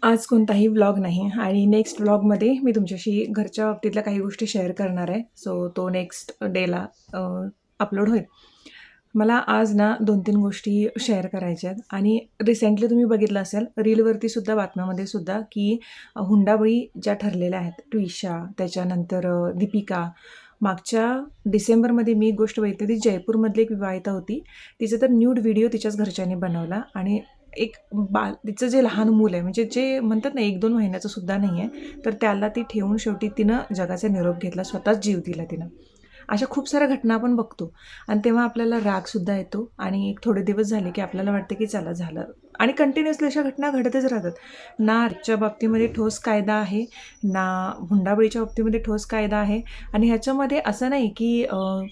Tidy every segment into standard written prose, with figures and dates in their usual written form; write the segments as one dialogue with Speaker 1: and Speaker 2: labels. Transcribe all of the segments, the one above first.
Speaker 1: आज कोणताही व्लॉग नाही आणि नेक्स्ट व्लॉगमध्ये मी तुमच्याशी घरच्या बाबतीतल्या काही गोष्टी शेअर करणार आहे. सो तो नेक्स्ट डेला अपलोड होईल. मला आज ना 2-3 गोष्टी शेअर करायच्या आहेत आणि रिसेंटली तुम्ही बघितलं असेल रीलवरती सुद्धा, बातम्यामध्ये सुद्धा, की हुंडाबळी ज्या ठरलेल्या आहेत, ट्विशा, त्याच्यानंतर दीपिका. मागच्या डिसेंबरमध्ये मी एक गोष्ट बघितली होती. जयपूरमधली एक विवाहिता होती. तिचा तर न्यूड व्हिडिओ तिच्याच घरच्यांनी बनवला आणि एक तिचं जे लहान मूल आहे, म्हणजे जे म्हणतात ना 1-2 महिन्याचं सुद्धा नाही आहे, तर त्याला ती ठेवून शेवटी तिनं जगाचा निरोप घेतला, स्वतःच जीव दिला तिनं. अशा खूप साऱ्या घटना आपण बघतो आणि तेव्हा आपल्याला रागसुद्धा येतो आणि एक थोडे दिवस झाले की आपल्याला वाटतं की चला झालं, आणि कंटिन्युअसली अशा घटना घडतच राहतात. ना आजच्या बाबतीमध्ये ठोस कायदा आहे, ना हुंडाबळीच्या बाबतीमध्ये ठोस कायदा आहे. आणि ह्याच्यामध्ये असं नाही की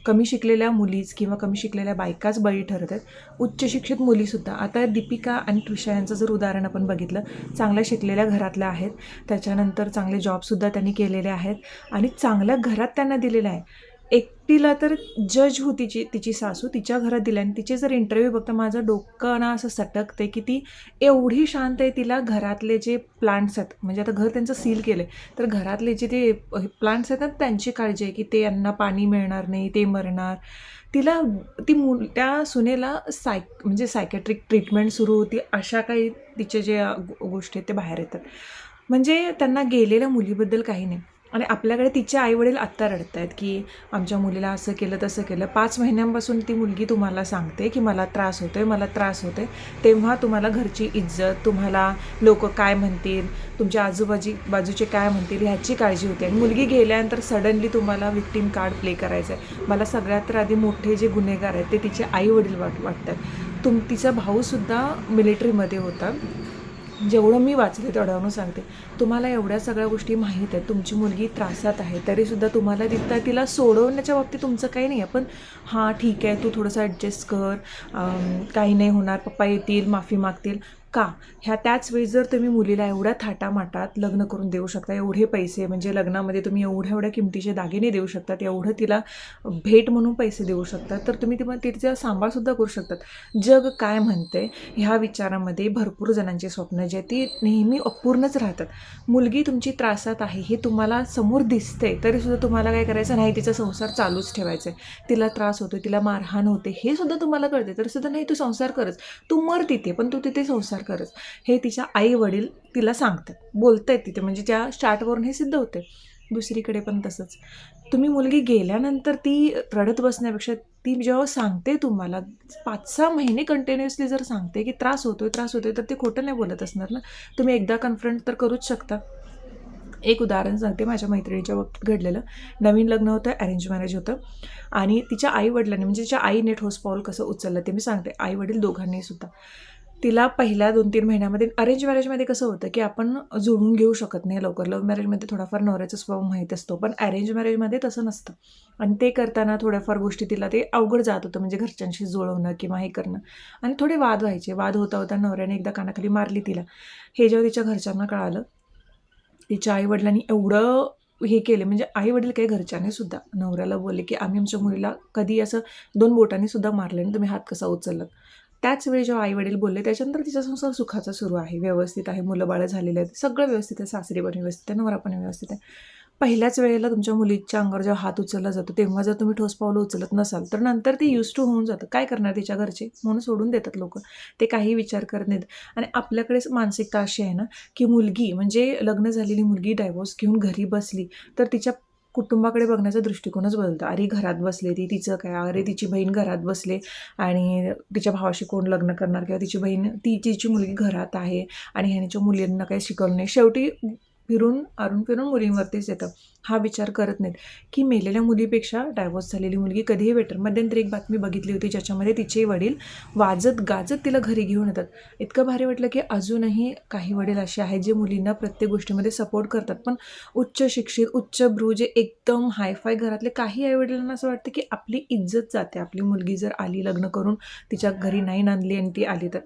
Speaker 1: कमी शिकलेल्या मुलीच किंवा कमी शिकलेल्या बायकाच बळी ठरत आहेत. उच्च शिक्षित मुलीसुद्धा, आता दीपिका आणि ट्रिशा यांचं जर उदाहरण आपण बघितलं, चांगल्या शिकलेल्या घरातल्या आहेत, त्याच्यानंतर चांगले जॉबसुद्धा त्यांनी केलेले आहेत आणि चांगल्या घरात त्यांना दिलेलं आहे. एकटीला तर जज होती तिची सासू, तिच्या घरात दिल्या आणि तिचे जर इंटरव्ह्यू बघता माझं डोकं ना असं सटकते की ती एवढी शांत आहे. तिला घरातले जे प्लांट्स आहेत, म्हणजे आता घर त्यांचं सील केलं आहे, तर घरातले जे ते प्लांट्स आहेत ना, त्यांची काळजी आहे की ते यांना पाणी मिळणार नाही, ते मरणार. तिला ती त्या सुनेला म्हणजे सायकॅट्रिक ट्रीटमेंट सुरू होती. अशा काही तिचे जे गोष्टी आहेत ते बाहेर येतात. म्हणजे त्यांना गेलेल्या मुलीबद्दल काही नाही. आणि आपल्याकडे तिचे आईवडील आत्ता रडत आहेत की आमच्या मुलीला असं केलं तसं केलं. 5 महिन्यांपासून ती मुलगी तुम्हाला सांगते की मला त्रास होतोय, मला त्रास होतोय. तेव्हा तुम्हाला घरची इज्जत, तुम्हाला लोक काय म्हणतील, तुमच्या बाजूचे काय म्हणतील, ह्याची काळजी होती. आणि मुलगी गेल्यानंतर सडनली तुम्हाला विक्टीम कार्ड प्ले करायचं आहे. मला सगळ्यात तर आधी मोठे जे गुन्हेगार आहेत ते तिचे आईवडील वाटतात. तिचा भाऊसुद्धा मिलिटरीमध्ये होता. जेवढं मी वाचले तेवढ्यावरून सांगते. तुम्हाला एवढ्या सगळ्या गोष्टी माहीत आहेत, तुमची मुलगी त्रासात आहे, तरीसुद्धा तुम्हाला तिला सोडवण्याच्या बाबतीत तुमचं काही नाही आहे. पण हां ठीक आहे, तू थोडंसं ॲडजस्ट कर, काही नाही होणार, पप्पा येतील, माफी मागतील. का? त्याच वेळी जर तुम्ही मुलीला एवढ्या थाटामाटात लग्न करून देऊ शकता, एवढे पैसे, म्हणजे लग्नामध्ये तुम्ही एवढ्या किमतीचे दागिने देऊ शकतात, एवढं तिला भेट म्हणून पैसे देऊ शकतात, तर तुम्ही तिचा सांभाळसुद्धा करू शकतात. जग काय म्हणते ह्या विचारामध्ये भरपूर जणांची स्वप्न जे ती नेहमी अपूर्णच राहतात. मुलगी तुमची त्रासात आहे हे तुम्हाला समोर दिसते, तरीसुद्धा तुम्हाला काय करायचं नाही, तिचा संसार चालूच ठेवायचा आहे. तिला त्रास होतो, तिला मारहाण होते, हे सुद्धा तुम्हाला कळते, तरीसुद्धा नाही, तू संसार करच, तू मर तिथे, पण तू तिथे संसार करच, हे तिच्या आई वडील तिला सांगतात, बोलतायत तिथे. म्हणजे त्या स्टार्टवरून हे सिद्ध होते. दुसरीकडे पण तसंच. तुम्ही मुलगी गेल्यानंतर ती रडत बसण्यापेक्षा ती जेव्हा सांगते तुम्हाला 5-6 महिने कंटिन्युअसली जर सांगते की त्रास होतोय, तर ते खोटं नाही बोलत असणार ना. तुम्ही एकदा कन्फ्रंट तर करूच शकता. एक उदाहरण सांगते, माझ्या मैत्रिणीच्या बाबतीत घडलेलं. नवीन लग्न होतं, अरेंज मॅरेज होतं आणि तिच्या आईवडिलांनी, म्हणजे तिच्या आईने ठोस पाऊल कसं उचललं ते मी सांगते. आईवडील दोघांनी सुद्धा तिला पहिल्या 2-3 महिन्यामध्ये, अरेंज मॅरेजमध्ये कसं होतं की आपण जुळवून घेऊ शकत नाही लवकर. लव्ह मॅरेजमध्ये थोडाफार नवऱ्याचा स्वभाव माहीत असतो, पण अरेंज मॅरेजमध्ये तसं नसतं. आणि ते करताना थोड्याफार गोष्टी तिला ते अवघड जात होतं, म्हणजे घरच्यांशी जुळवणं किंवा हे करणं. आणि थोडे वाद व्हायचे. वाद होता होता नवऱ्याने एकदा कानाखाली मारली तिला. हे जेव्हा तिच्या घरच्यांना कळालं, तिच्या आईवडिलांनी एवढं हे केले, म्हणजे आईवडील काही घरच्याने सुद्धा नवऱ्याला बोलले की आम्ही आमच्या मुलीला कधी असं 2 बोटांनी सुद्धा मारले नाही, तुम्ही हात कसा उचललात. त्याच वेळी जेव्हा आईवडील बोलले, त्याच्यानंतर तिचा संसार सुखाचा सुरू आहे, व्यवस्थित आहे, मुलं बाळं झालेले आहेत, सगळं व्यवस्थित आहे, सासरी पण व्यवस्थित आहे, नवरा पण व्यवस्थित आहे. पहिल्याच वेळेला तुमच्या मुलीच्या अंगावर जेव्हा हात उचलला जातो, तेव्हा जर तुम्ही ठोस पावलं उचलत नसाल, तर नंतर ती यूज टू होऊन जातं. काय करणार तिच्या घरचे, म्हणून सोडून देतात लोक, ते काही विचार करत नाहीत. आणि आपल्याकडेच मानसिकता अशी आहे ना की मुलगी, म्हणजे लग्न झालेली मुलगी डायव्होर्स घेऊन घरी बसली तर तिच्या कुटुंबाकडे बघण्याचा दृष्टिकोनच बदलतो. अरे घरात बसले ती, तिचं काय, अरे तिची बहीण घरात बसले आणि तिच्या भावाशी कोण लग्न करणार, किंवा तिची बहीण, तिची मुलगी घरात आहे आणि ह्याच्या मुलींना काही शिकवलं नाही. शेवटी फिरून मुलींवरतीच येतं. हा विचार करत नाहीत की मेलेल्या मुलीपेक्षा डायव्होर्स झालेली मुलगी कधीही बेटर. मध्यंतरी एक बातमी बघितली होती ज्याच्यामध्ये तिचे वडील वाजत गाजत तिला घरी घेऊन येतात. इतकं भारी वाटलं की अजूनही काही वडील असे आहेत जे मुलींना प्रत्येक गोष्टीमध्ये सपोर्ट करतात. पण उच्च शिक्षित, उच्चभ्रू, जे एकदम हायफाय घरातले काही आईवडिलांना असं वाटतं की आपली इज्जत जाते, आपली मुलगी जर आली लग्न करून, तिच्या घरी नाही नांदली आणि ती आली तर.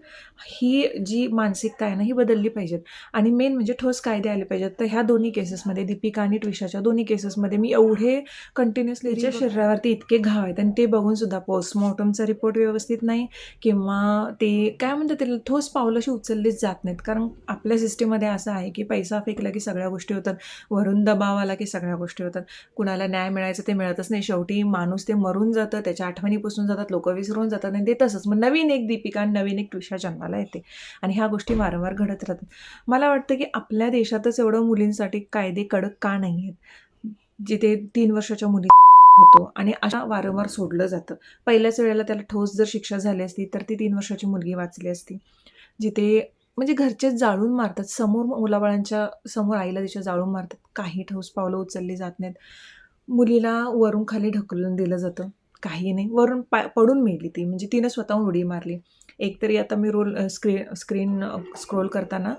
Speaker 1: ही जी मानसिकता आहे ना, ही बदलली पाहिजेत. आणि मेन म्हणजे ठोस कायदे आले पाहिजेत. तर ह्या दोन्ही केसेसमध्ये, दीपिका आणि ट्विशाच्या दोन्ही केसेसमध्ये मी एवढे कंटिन्युअसली तिच्या शरीरावरती इतके घाव आहेत आणि ते बघूनसुद्धा पोस्टमॉर्टमचा रिपोर्ट व्यवस्थित नाही किंवा ते काय म्हणतात त्याला ठोस पावलं अशी उचललीच जात नाहीत. कारण आपल्या सिस्टीममध्ये असं आहे की पैसा फेकला की सगळ्या गोष्टी होतात, वरून दबाव आला की सगळ्या गोष्टी होतात. कुणाला न्याय मिळायचं ते मिळतच नाही. शेवटी माणूस ते मरून जातं, त्याच्या आठवणी पुसून जातात, लोक विसरून जातात आणि ते तसंच मग नवीन एक दीपिका आणि नवीन एक ट्विशा जन्माला येते आणि ह्या गोष्टी वारंवार घडत राहतात. मला वाटतं की आपल्या देशातच एवढं मुलींसाठी कायदे कडक का नाही आहेत, जिथे 3 वर्षाच्या मुली होतो आणि अशा वारंवार सोडलं जातं. पहिल्याच वेळेला त्याला ठोस जर शिक्षा झाली असती तर ती 3 वर्षाची मुलगी वाचली असती. जिथे म्हणजे घरचेच जाळून मारतात, समोर मुलाबाळांच्या समोर आईला तिच्या जाळून मारतात, काही ठोस पावलं उचलली जात नाहीत. मुलीला वरून खाली ढकलून दिलं जातं, काही नाही. वरून पडून मेली ती, म्हणजे तिनं स्वतःहून उडी मारली. एकतरी आता मी स्क्रीन स्क्रोल करताना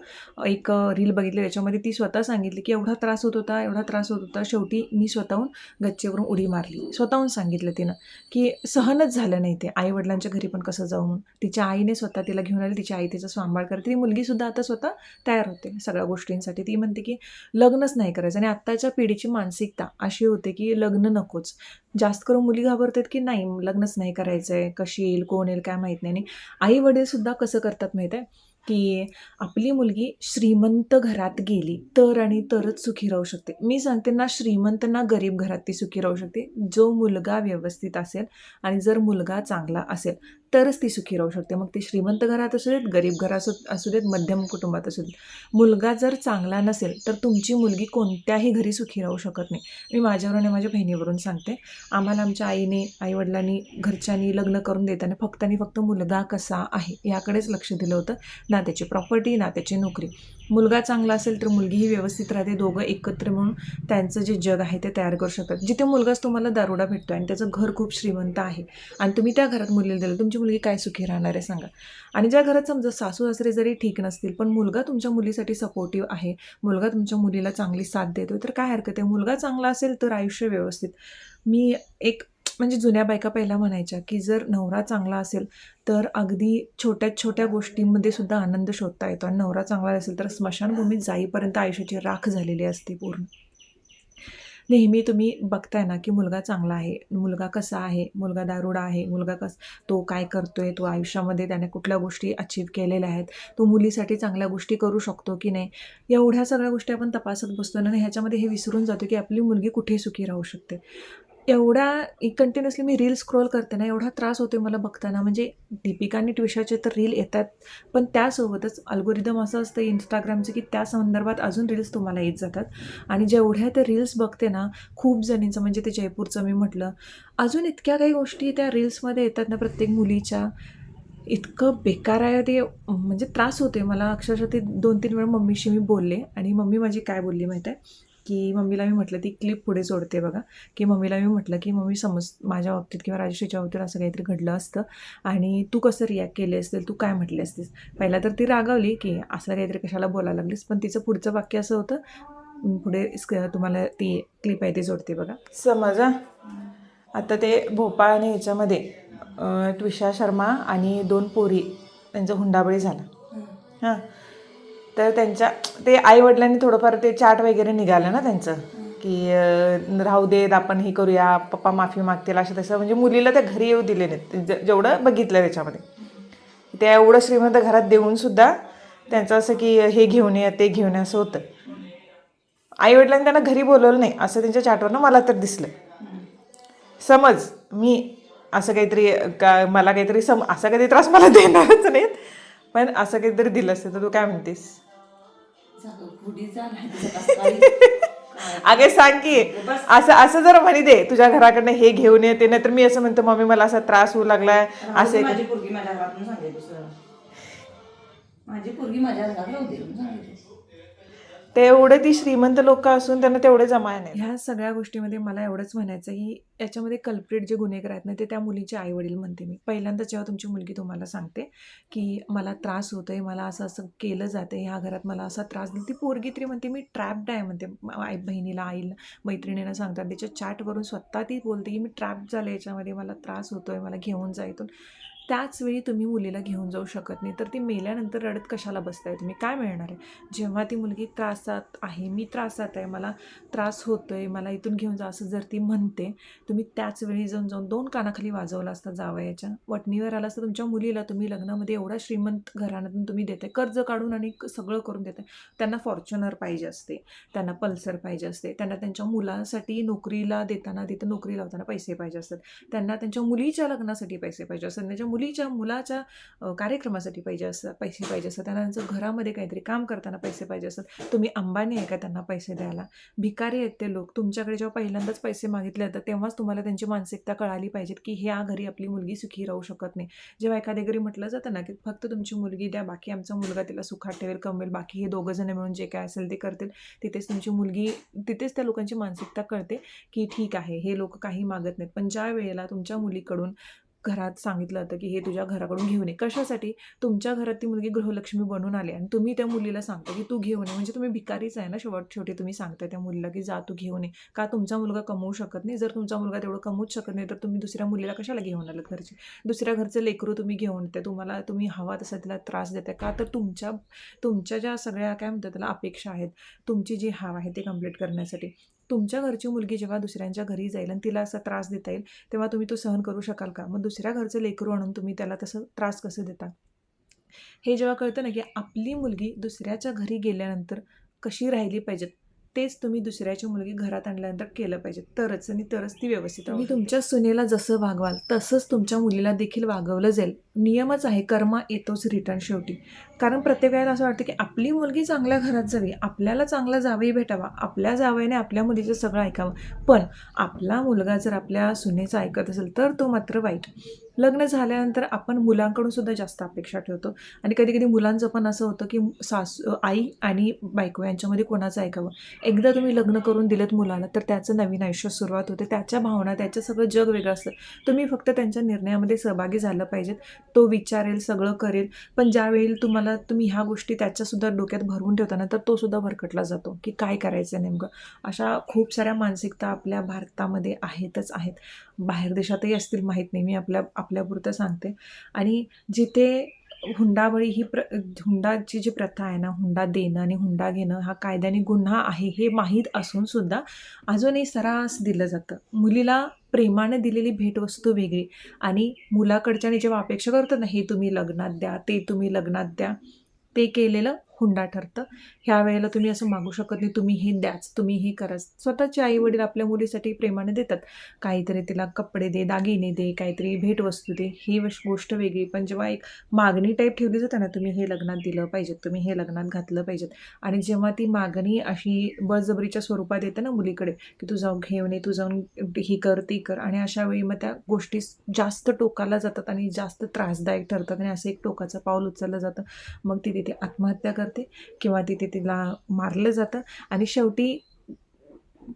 Speaker 1: एक रील बघितली, त्याच्यामध्ये ती स्वतः सांगितली की एवढा त्रास होत होता, एवढा त्रास होत होता, शेवटी मी स्वतःहून गच्चीवरून उडी मारली. स्वतःहून सांगितलं तिनं की सहनच झालं नाही ते. आई-वडिलांच्या घरी पण कसं जाऊ म्हणून. तिच्या आईने स्वतः तिला घेऊन आली, तिची आई तिचा सांभाळ करते. ती मुलगीसुद्धा आता स्वतः तयार होते सगळ्या गोष्टींसाठी. ती म्हणते की लग्नच नाही करायचं आणि आत्ताच्या पिढीची मानसिकता अशी होते की लग्न नकोच. जास्त करून मुली घाबरतात की नाही लग्नच नाही करायचं आहे, कशी येईल, कोण येईल काय माहीत नाही. आणि आई-वडीलसुद्धा कसं करतात माहीत आहे, की आपली मुलगी श्रीमंत घरात गेली तर आणि तरच सुखी राहू शकते. मी सांगते ना श्रीमंत ना गरीब घरात ती सुखी राहू शकते. जो मुलगा व्यवस्थित असेल आणि जर मुलगा चांगला असेल तरच ती सुखी राहू शकते. मग ती श्रीमंत घरात असू देत, गरीब घरात असू देत, मध्यम कुटुंबात असू देत. मुलगा जर चांगला नसेल तर तुमची मुलगी कोणत्याही घरी सुखी राहू शकत नाही. मी माझ्यावरून आणि माझ्या बहिणीवरून सांगते. आम्हाला आमच्या आईने, आईवडिलांनी, घरच्यांनी लग्न करून देताना फक्त आणि फक्त मुलगा कसा आहे याकडेच लक्ष दिलं होतं. ना त्याची प्रॉपर्टी, ना त्याची नोकरी. मुलगा चांगला असेल तर मुलगीही व्यवस्थित राहते. दोघं एकत्र म्हणून त्यांचं जे जग आहे ते तयार करू शकतात. जिथे मुलगाच तुम्हाला दारुडा भेटतो आणि त्याचं घर खूप श्रीमंत आहे आणि तुम्ही त्या घरात मुलीला दिलं, तुमची मुलगी काय सुखी राहणार आहे सांगा. आणि ज्या घरात समजा सासू-सासरे जरी ठीक नसतील पण मुलगा तुमच्या मुलीसाठी सपोर्टिव्ह आहे, मुलगा तुमच्या मुलीला चांगली साथ देतो, तर काय हरकत आहे. मुलगा चांगला असेल तर आयुष्य व्यवस्थित. मी एक म्हणजे जुन्या बायका पहिला म्हणायच्या की जर नवरा चांगला असेल तर अगदी छोट्या-छोट्या गोष्टींमध्ये सुद्धा आनंद शोधता येतो आणि नवरा चांगला असेल तर स्मशानभूमीत जाईपर्यंत आयुष्याची राख झालेली असते पूर्ण. नेहमी तुम्ही बघताय ना की मुलगा चांगला आहे, मुलगा कसा आहे, मुलगा दारुडा आहे, मुलगा तो काय करतोय, तो आयुष्यामध्ये त्याने कुठल्या गोष्टी अचीव्ह केलेल्या आहेत, तो मुलीसाठी चांगल्या गोष्टी करू शकतो की नाही, एवढ्या सगळ्या गोष्टी आपण तपासत बसतो ना. ह्याच्यामध्ये हे विसरून जातो की आपली मुलगी कुठे सुखी राहू शकते. एवढा कंटिन्युअसली मी रील स्क्रोल करते ना, एवढा त्रास होतो मला बघताना. म्हणजे दीपिका आणि ट्विशाचे तर रील येतात, पण त्यासोबतच अल्गोरिदम असं असतं Instagramचं की त्या संदर्भात अजून रील्स तुम्हाला येत जातात आणि जेवढ्या त्या रील्स बघते ना, खूप जणींचं म्हणजे ते जयपूरचं मी म्हटलं, अजून इतक्या काही गोष्टी त्या रील्समध्ये येतात ना प्रत्येक मुलीच्या. इतकं बेकार आहे ते, म्हणजे त्रास होते मला अक्षरशः. ते 2-3 वेळा मम्मीशी मी बोलले आणि मम्मी माझी काय बोलली माहीत आहे, की मम्मीला मी म्हटलं ती क्लिप पुढे सोडते बघा, की मम्मीला मी म्हटलं की मम्मी समज माझ्या बाबतीत किंवा राजश्रीच्या बाबतीत असं काहीतरी घडलं असतं आणि तू कसं रिॲक्ट केली असतील, तू काय म्हटली असतीस. पहिला तर ती रागावली की असं काहीतरी कशाला बोलायला लागलीस, पण तिचं पुढचं वाक्य असं होतं, पुढे तुम्हाला ती क्लिप आहे ती सोडते बघा. समज आता ते भोपाळ आणि ह्याच्यामध्ये ट्विशा शर्मा आणि 2 पोरी त्यांचा हुंडाबळी झाला. हां, तर त्यांच्या ते आईवडिलांनी थोडंफार ते चाट वगैरे निघालं ना त्यांचं, की राहू देत आपण हे करूया, पप्पा माफी मागतील असं तसं. म्हणजे मुलीला त्या घरी येऊ दिले नाहीत. जेवढं बघितलं त्याच्यामध्ये, त्या एवढं श्रीमंत घरात देऊनसुद्धा त्यांचं असं की हे घेऊन या ते घेऊन या असं होतं. आईवडिलांनी त्यांना घरी बोलवलं नाही असं त्यांच्या चॅटवरनं मला तर दिसलं. समज मी असं काहीतरी मला काहीतरी असा काहीतरी त्रास मला देणारच नाहीत, पण असं काहीतरी दिलं असतं तर तू काय म्हणतेस. अगे सांग की असं असं जर म्हणी दे तुझ्या घराकडनं हे घेऊन येते, नाही तर मी असं म्हणतो मम्मी मला असा त्रास होऊ लागलाय असे.
Speaker 2: माझी पोरगी माझ्या घरातून सांगितलं, माझी पोरगी माझ्या घरात राहू दे सांगितलं.
Speaker 1: तेवढे ती श्रीमंत लोक असून त्यांना तेवढे जमाय नाही. ह्या सगळ्या गोष्टीमध्ये मला एवढंच म्हणायचं की याच्यामध्ये कल्प्रिट जे गुन्हेगार आहेत ना ते त्या मुलीचे आईवडील म्हणते मी. पहिल्यांदा जेव्हा तुमची मुलगी तुम्हाला सांगते की मला त्रास होतोय, मला असं असं केलं जातं, ह्या घरात मला असा त्रास दिला, ती पोरगी तरी म्हणते मी ट्रॅप्ड आहे म्हणते. बहिणीला, आईला, मैत्रिणीला सांगतात, त्याच्या चॅटवरून स्वतः ती बोलते की मी ट्रॅप झाले याच्यामध्ये, मला त्रास होतोय, मला घेऊन जा इथून. त्याच वेळी तुम्ही मुलीला घेऊन जाऊ शकत नाही. तर ती मेल्यानंतर रडत कशाला बसताय तुम्ही? काय मिळणार आहे? जेव्हा ती मुलगी त्रासात आहे, मी त्रासात आहे, मला त्रास होतोय, मला इथून घेऊन जा असं जर ती म्हणते, तुम्ही त्याच वेळी जाऊन 2 कानाखाली वाजवला असता जावयाच्या. वटणीवर आला असता तुमच्या मुलीला तुम्ही लग्नामध्ये एवढा श्रीमंत घराण्यातून तुम्ही देताय, कर्ज काढून आणि सगळं करून देताय. त्यांना फॉर्च्युनर पाहिजे असते, त्यांना पल्सर पाहिजे असते, त्यांना त्यांच्या मुलासाठी नोकरीला देताना, तिथं नोकरी लावताना पैसे पाहिजे असतात, त्यांना त्यांच्या मुलीच्या लग्नासाठी पैसे पाहिजे असतात, त्यांच्या मुलाच्या कार्यक्रमासाठी पैसे पाहिजे असतात, त्यांना त्यांचं घरामध्ये काहीतरी काम करताना पैसे पाहिजे असतात. तुम्ही अंबानी आहे का त्यांना पैसे द्यायला? भिकारी आहेत ते लोक. तुमच्याकडे जेव्हा पहिल्यांदाच पैसे मागितले जातात तेव्हाच तुम्हाला त्यांची मानसिकता कळाली पाहिजे की ह्या घरी आपली मुलगी सुखी राहू शकत नाही. जेव्हा एखाद्या घरी म्हटलं जातं ना की फक्त तुमची मुलगी द्या, बाकी आमचा मुलगा तिला सुखात ठेवेल, कमवेल, बाकी हे दोघं जण मिळून जे काय असेल ते करतील, तिथेच त्या लोकांची मानसिकता कळते की ठीक आहे, हे लोक काही मागत नाहीत. पण ज्या वेळेला तुमच्या मुलीकडून घरात सांगितलं जातं की हे तुझ्या घराकडून घेऊन ये, कशासाठी? तुमच्या घरात ती मुलगी गृहलक्ष्मी बनून आली आणि तुम्ही त्या मुलीला सांगता की तू घेऊन ये, म्हणजे तुम्ही भिकारीच आहे ना. शेवटी तुम्ही सांगताय त्या मुलीला की जा तू घेऊन ये. का तुमचा मुलगा कमवू शकत नाही? जर तुमचा मुलगा तेवढं कमवूच शकत नाही तर तुम्ही दुसऱ्या मुलीला कशाला घेऊन आलात घरचे? दुसऱ्या घरचं लेकरू तुम्ही घेऊन येते, तुम्ही हवा तसा तिला त्रास देताय का? तर तुमच्या ज्या सगळ्या काय म्हणतात त्याला अपेक्षा आहेत, तुमची जी हवा आहे ते कंप्लीट करण्यासाठी. तुमच्या घरची मुलगी जेव्हा दुसऱ्यांच्या घरी जाईल आणि तिला असा त्रास देता येईल तेव्हा तुम्ही तो सहन करू शकाल का? मग दुसऱ्या घरचं लेकरू आणून तुम्ही त्याला तसं त्रास कसं देता? हे जेव्हा कळतं ना की आपली मुलगी दुसऱ्याच्या घरी गेल्यानंतर कशी राहिली पाहिजे, तेच तुम्ही दुसऱ्याची मुलगी घरात आणल्यानंतर केलं पाहिजे. तरच ती व्यवस्थित राहू शकते. तुम्ही तुमच्या सुनेला जसं वागवाल तसंच तुमच्या मुलीला देखील वागवलं जाईल. नियमच आहे, कर्म येतोच रिटर्न शेवटी. कारण प्रत्येक वेळेला असं वाटतं की आपली मुलगी चांगल्या घरात जावी, आपल्याला चांगला जावई भेटावा, आपल्या जावयाने आपल्या मुलीचं सगळं ऐकावं. पण आपला मुलगा जर आपल्या सुनेचं ऐकत असेल तर तो मात्र वाईट. लग्न झाल्यानंतर आपण मुलांकडून सुद्धा जास्त अपेक्षा ठेवतो आणि कधी-कधी मुलांचं पण असं होतं की आई आणि बायको यांच्यामध्ये कोणाचं ऐकावं? एकदा तुम्ही लग्न करून दिलंत मुलाला तर त्याचं नवीन आयुष्य सुरुवात होते. त्याच्या भावना, त्याचं सगळं जग वेगळं असतं. तुम्ही फक्त त्यांच्या निर्णयामध्ये सहभागी झालं पाहिजेत. तो विचारेल, सगळं करेल. पण ज्यावेळी तुम्ही ह्या गोष्टी त्याच्यासुद्धा डोक्यात भरवून ठेवता तर तो सुद्धा भरकटला जातो की काय करायचं नेमकं. अशा खूप साऱ्या मानसिकता आपल्या भारतामध्ये आहेतच आहेत. बाहेर देशातही असतील माहीत नाही. मी आपल्यापुरतं सांगते. आणि जिथे हुंडाबळी हुंडाची जी प्रथा आहे ना, हुंडा देणं आणि हुंडा घेणं हा कायद्याने गुन्हा आहे हे माहीत असून सुद्धा अजूनही सर्रास दिलं जातं. मुलीला प्रेमाने दिलेली भेटवस्तू वेगळी आणि मुलाकडच्याने जेव्हा अपेक्षा करतात ना, हे तुम्ही लग्नात द्या, ते तुम्ही लग्नात द्या, ते केलेलं हुंडा ठरतं. ह्या वेळेला तुम्ही असं मागू शकत नाही, तुम्ही हे द्याच, तुम्ही हे कराच. स्वतःचे आई-वडील आपल्या मुलीसाठी प्रेमाने देतात. काहीतरी तिला कपडे दे, दागिने दे, काहीतरी भेटवस्तू दे, ही गोष्ट वेगळी. पण जेव्हा एक मागणी टाईप ठेवली जाते ना, तुम्ही हे लग्नात दिलं पाहिजेत, तुम्ही हे लग्नात घातलं पाहिजेत आणि जेव्हा ती मागणी अशी बळजबरीच्या स्वरूपात येते ना मुलीकडे, की तू जाऊन घेऊन ये, तू जाऊन ही कर, ती कर आणि अशा वेळी मग त्या गोष्टी जास्त टोकाला जातात आणि जास्त त्रासदायक ठरतात आणि असं एक टोकाचं पाऊल उचललं जातं. मग ती तिथे आत्महत्या करते किंवा तिथे तिला मारलं जातं आणि शेवटी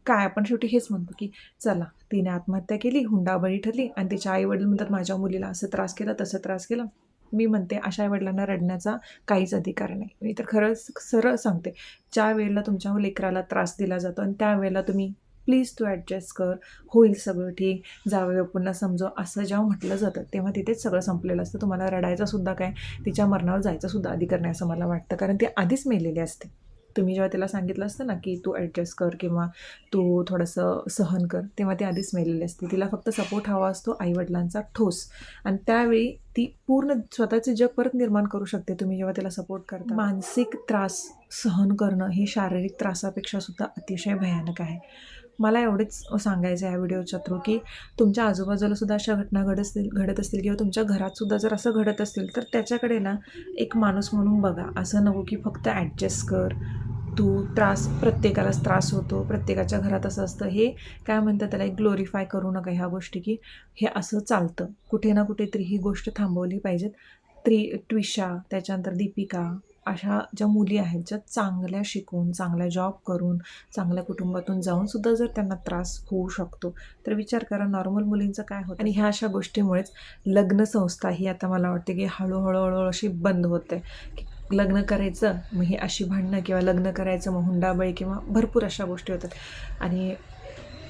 Speaker 1: आपण शेवटी हेच म्हणतो की चला तिने आत्महत्या केली, हुंडाबळी ठरली आणि तिच्या आईवडील म्हणतात माझ्या मुलीला असं त्रास केला, तसं त्रास केला. मी म्हणते अशा आईवडिलांना रडण्याचा काहीच अधिकार नाही. मी तर खरंच सरळ सांगते, ज्या वेळेला तुमच्या लेकराला त्रास दिला जातो आणि त्यावेळेला तुम्ही प्लीज तू ॲडजस्ट कर, होईल सगळं ठीक, जावया पुन्हा समजव, असं जेव्हा म्हटलं जातं तेव्हा तिथेच सगळं संपलेलं असतं. तुम्हाला रडायचासुद्धा काय, तिच्या मरणावर जायचासुद्धा अधिकार नाही असं मला वाटतं. कारण ती आधीच मेलेली असते. तुम्ही जेव्हा तिला सांगितलं असतं ना की तू ॲडजस्ट कर किंवा तू थोडंसं सहन कर, तेव्हा ती आधीच मेलेली असते. तिला फक्त सपोर्ट हवा असतो आईवडिलांचा ठोस आणि त्यावेळी ती पूर्ण स्वतःचे जग परत निर्माण करू शकते तुम्ही जेव्हा तिला सपोर्ट करता. मानसिक त्रास सहन करणं हे शारीरिक त्रासापेक्षा सुद्धा अतिशय भयानक आहे. मला एवढेच सांगायचं आहे या व्हिडिओच्या थ्रू की तुमच्या आजूबाजूला सुद्धा अशा घटना घडत असतील किंवा तुमच्या घरात सुद्धा जर असं घडत असेल तर त्याच्याकडे ना एक माणूस म्हणून बघा. असं नको की फक्त ॲडजस्ट कर, प्रत्येकालाच त्रास होतो, प्रत्येकाच्या घरात असं असतं. हे काय म्हणतात त्याला, एक ग्लोरीफाय करू नका ह्या गोष्टी की हे असं चालतं. कुठे ना कुठेतरी ही गोष्ट थांबवली पाहिजेत. ट्विशा, त्याच्यानंतर दीपिका, अशा ज्या मुली आहेत ज्या चांगल्या शिकून, चांगल्या जॉब करून, चांगल्या कुटुंबातून जाऊनसुद्धा जर त्यांना त्रास होऊ शकतो तर विचार करा नॉर्मल मुलींचं काय होतं. आणि ह्या अशा गोष्टीमुळेच लग्नसंस्था ही आता मला वाटते की हळूहळू अशी बंद होते. लग्न करायचं मग ही अशी भांडणं किंवा लग्न करायचं मग हुंडाबळी किंवा भरपूर अशा गोष्टी होतात. आणि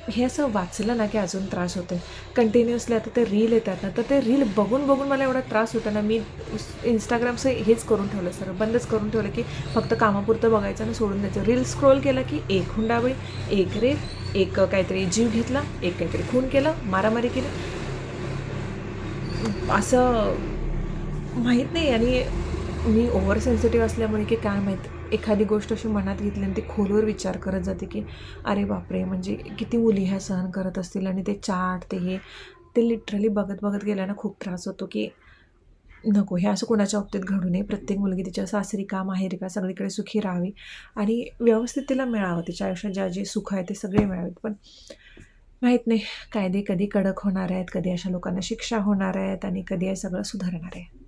Speaker 1: हे असं वाचलं ना की अजून त्रास होतो आहे. कंटिन्युअसली आता ते रील येतात ना, तर ते रील बघून बघून मला एवढा त्रास होतो ना, मी Instagramचं हेच करून ठेवलं, सर बंदच करून ठेवलं की फक्त कामापुरतं बघायचं आणि सोडून द्यायचं. रील स्क्रोल केला की एक हुंडाबळी, एक रेप, एक काहीतरी जीव घेतला, एक काहीतरी खून केलं, मारामारी केली, असं माहीत नाही. आणि मी ओव्हर सेन्सिटिव्ह असल्यामुळे की काय माहीत, एखादी गोष्ट अशी मनात घेतली आणि ती खोलवर विचार करत जाते की अरे बापरे, म्हणजे किती मुली ह्या सहन करत असतील. आणि ते चाट ते लिटरली बघत बघत गेल्यानं खूप त्रास होतो की नको, हे असं कोणाच्या बाबतीत घडू नये. प्रत्येक मुलगी तिच्या सासरी का माहेरी का सगळीकडे सुखी राहावी आणि व्यवस्थित तिला मिळावं, तिच्या आयुष्यात ज्या जे सुख आहे ते सगळे मिळावेत. पण माहीत नाही, कायदे कधी कडक होणार आहेत, कधी अशा लोकांना शिक्षा होणार आहेत आणि कधी हे सगळं सुधारणार आहे.